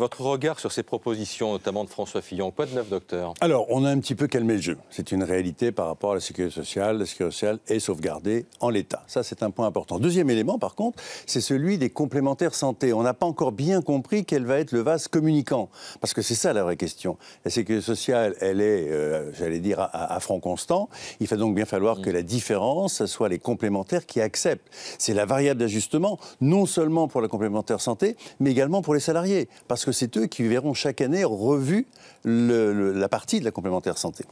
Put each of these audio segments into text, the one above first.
Votre regard sur ces propositions, notamment de François Fillon, quoi de neuf, docteur? Alors, on a un petit peu calmé le jeu. C'est une réalité par rapport à la sécurité sociale. La sécurité sociale est sauvegardée en l'état. Ça, c'est un point important. Deuxième élément, par contre, c'est celui des complémentaires santé. On n'a pas encore bien compris quel va être le vase communicant. Parce que c'est ça la vraie question. La sécurité sociale, elle est, j'allais dire, à front constant. Il va donc bien falloir que la différence, ce soit les complémentaires qui acceptent. C'est la variable d'ajustement, non seulement pour la complémentaire santé, mais également pour les salariés. Parce que c'est eux qui verront chaque année revue la partie de la complémentaire santé.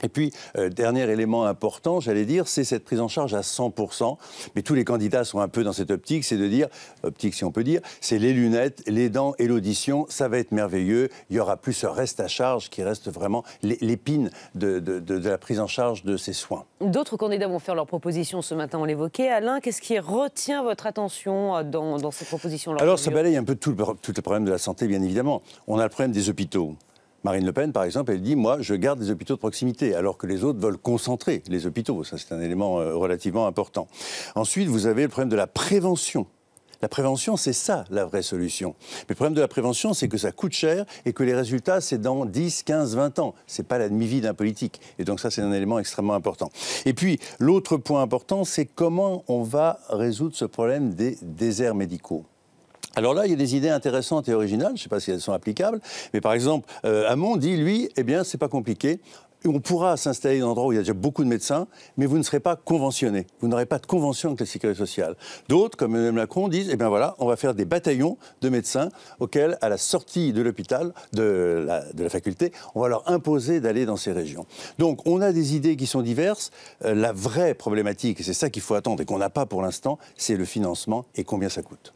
Et puis, dernier élément important, j'allais dire, c'est cette prise en charge à 100%. Mais tous les candidats sont un peu dans cette optique, c'est de dire, optique si on peut dire, c'est les lunettes, les dents et l'audition, ça va être merveilleux. Il y aura plus ce reste à charge qui reste vraiment l'épine de la prise en charge de ces soins. D'autres candidats vont faire leurs propositions ce matin, on l'évoquait. Alain, qu'est-ce qui retient votre attention dans ces propositions? Alors, ça balaye un peu tout le problème de la santé, bien évidemment. On a le problème des hôpitaux. Marine Le Pen, par exemple, elle dit « Moi, je garde des hôpitaux de proximité », alors que les autres veulent concentrer les hôpitaux. Ça, c'est un élément relativement important. Ensuite, vous avez le problème de la prévention. La prévention, c'est ça, la vraie solution. Mais le problème de la prévention, c'est que ça coûte cher et que les résultats, c'est dans 10, 15, 20 ans. Ce n'est pas la demi-vie d'un politique. Et donc ça, c'est un élément extrêmement important. Et puis, l'autre point important, c'est comment on va résoudre ce problème des déserts médicaux. Alors là, il y a des idées intéressantes et originales, je ne sais pas si elles sont applicables, mais par exemple, Hamon dit, lui, eh bien, c'est pas compliqué. On pourra s'installer dans un endroit où il y a déjà beaucoup de médecins, mais vous ne serez pas conventionné. Vous n'aurez pas de convention avec la sécurité sociale. D'autres, comme Emmanuel Macron, disent, eh bien voilà, on va faire des bataillons de médecins auxquels, à la sortie de l'hôpital, de la faculté, on va leur imposer d'aller dans ces régions. Donc, on a des idées qui sont diverses. La vraie problématique, et c'est ça qu'il faut attendre et qu'on n'a pas pour l'instant, c'est le financement et combien ça coûte.